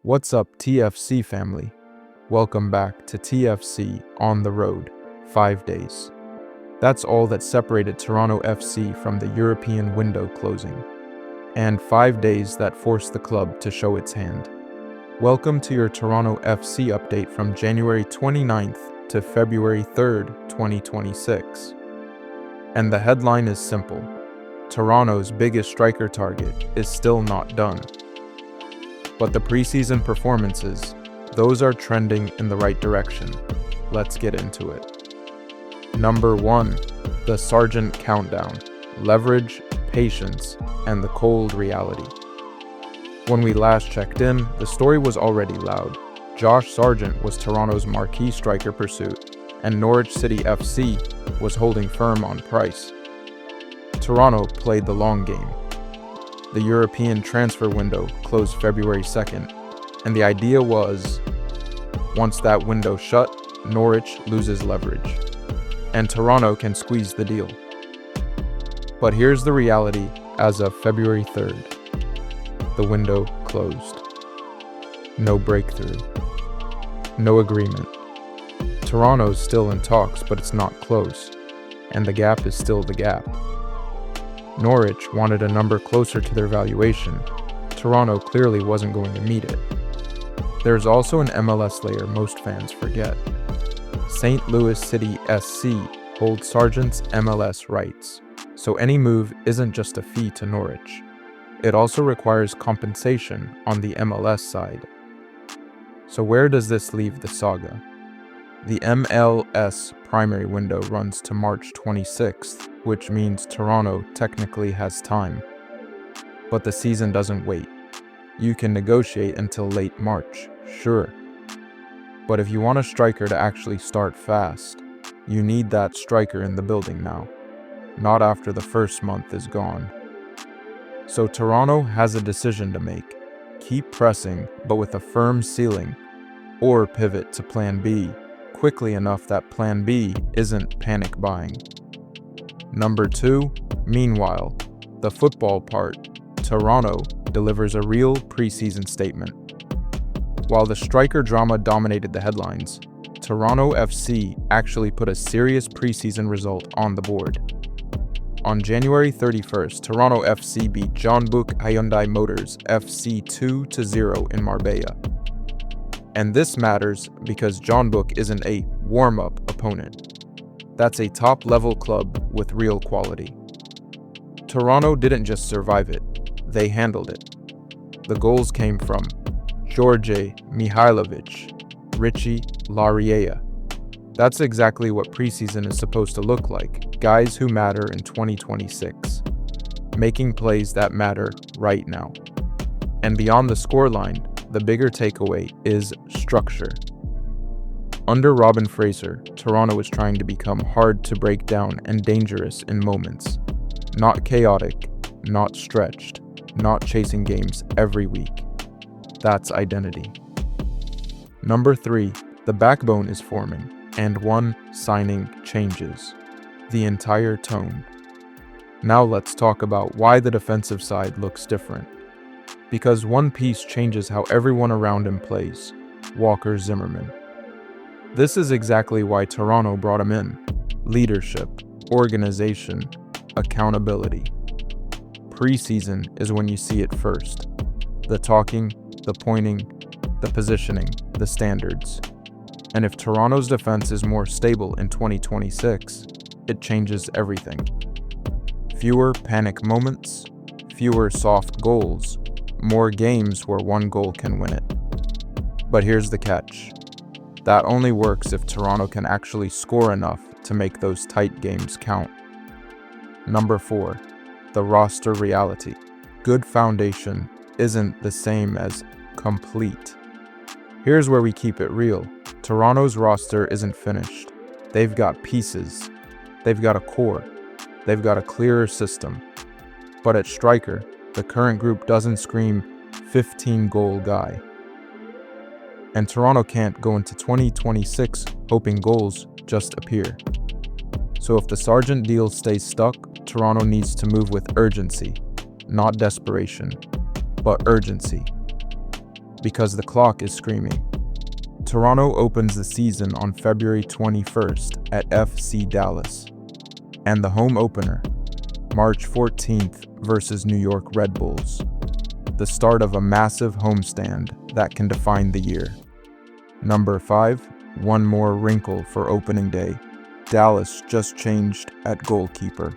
What's up, TFC family? Welcome back to TFC on the road, 5 days. That's all that separated Toronto FC from the European window closing, and 5 days that forced the club to show its hand. Welcome to your Toronto FC update from January 29th to February 3rd, 2026. And the headline is simple: Toronto's biggest striker target is still not done. But the preseason performances, those are trending in the right direction. Let's get into it. Number 1, the Sargent countdown: leverage, patience, and the cold reality. When we last checked in, the story was already loud. Josh Sargent was Toronto's marquee striker pursuit, and Norwich City FC was holding firm on price. Toronto played the long game. The European transfer window closed February 2nd, and the idea was, once that window shut, Norwich loses leverage, and Toronto can squeeze the deal. But here's the reality as of February 3rd. The window closed. No breakthrough. No agreement. Toronto's still in talks, but it's not close, and the gap is still the gap. Norwich wanted a number closer to their valuation. Toronto clearly wasn't going to meet it. There's also an MLS layer most fans forget. St. Louis City SC holds Sargent's MLS rights, so any move isn't just a fee to Norwich. It also requires compensation on the MLS side. So where does this leave the saga? The MLS primary window runs to March 26th, which means Toronto technically has time. But the season doesn't wait. You can negotiate until late March, sure. But if you want a striker to actually start fast, you need that striker in the building now, not after the first month is gone. So Toronto has a decision to make: keep pressing but with a firm ceiling, or pivot to Plan B quickly enough that Plan B isn't panic buying. Number 2, meanwhile, the football part. Toronto delivers a real preseason statement. While the striker drama dominated the headlines, Toronto FC actually put a serious preseason result on the board. On January 31st, Toronto FC beat Jeonbuk Hyundai Motors FC 2-0 in Marbella. And this matters because Jeonbuk isn't a warm-up opponent. That's a top-level club with real quality. Toronto didn't just survive it, they handled it. The goals came from Georgi Mihailovic, Richie Laryea. That's exactly what preseason is supposed to look like: guys who matter in 2026, making plays that matter right now. And beyond the scoreline, the bigger takeaway is structure. Under Fraser, Toronto is trying to become hard to break down and dangerous in moments. Not chaotic, not stretched, not chasing games every week. That's identity. Number 3, the backbone is forming, and one signing changes the entire tone. Now let's talk about why the defensive side looks different. Because one piece changes how everyone around him plays: Walker Zimmerman. This is exactly why Toronto brought him in: leadership, organization, accountability. Preseason is when you see it first: the talking, the pointing, the positioning, the standards. And if Toronto's defense is more stable in 2026, it changes everything. Fewer panic moments, fewer soft goals, more games where one goal can win it. But here's the catch: that only works if Toronto can actually score enough to make those tight games count. Number 4, the roster reality. Good foundation isn't the same as complete. Here's where we keep it real. Toronto's roster isn't finished. They've got pieces. They've got a core. They've got a clearer system. But at striker, the current group doesn't scream 15-goal guy. And Toronto can't go into 2026 hoping goals just appear. So if the Sargent deal stays stuck, Toronto needs to move with urgency, not desperation, but urgency. because the clock is screaming. Toronto opens the season on February 21st at FC Dallas, and the home opener, March 14th versus New York Red Bulls, the start of a massive homestand that can define the year. Number 5, one more wrinkle for opening day. Dallas just changed at goalkeeper.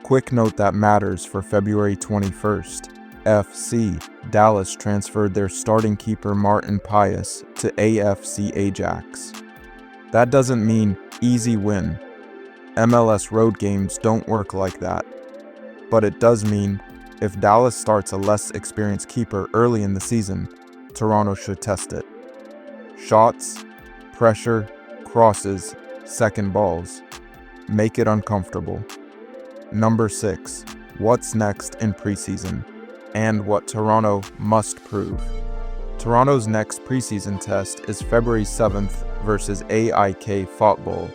Quick note that matters for February 21st. FC Dallas transferred their starting keeper Martin Pius to AFC Ajax. That doesn't mean easy win. MLS road games don't work like that. But it does mean if Dallas starts a less experienced keeper early in the season, Toronto should test it. Shots, pressure, crosses, second balls. Make it uncomfortable. Number 6, what's next in preseason, and what Toronto must prove. Toronto's next preseason test is February 7th versus AIK Football,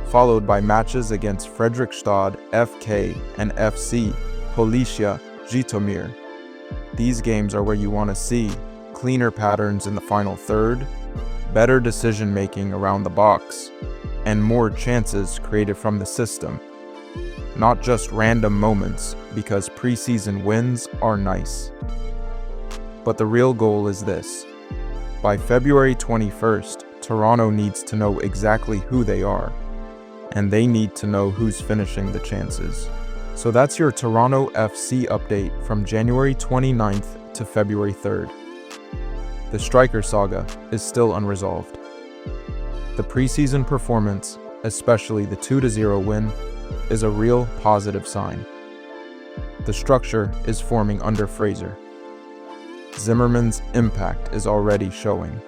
followed by matches against Fredrikstad FK and FC Policia Żytomir. These games are where you want to see cleaner patterns in the final third, better decision-making around the box, and more chances created from the system. Not just random moments, because preseason wins are nice. But the real goal is this. By February 21st, Toronto needs to know exactly who they are, and they need to know who's finishing the chances. So that's your Toronto FC update from January 29th to February 3rd. The striker saga is still unresolved. The preseason performance, especially the 2-0 win, is a real positive sign. The structure is forming under Fraser. Zimmerman's impact is already showing.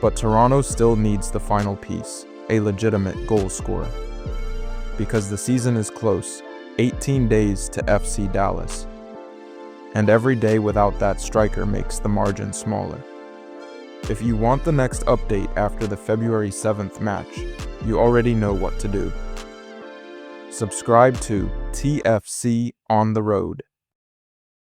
But Toronto still needs the final piece, a legitimate goal scorer. Because the season is close, 18 days to FC Dallas. And every day without that striker makes the margin smaller. If you want the next update after the February 7th match, you already know what to do. Subscribe to TFC on the Road.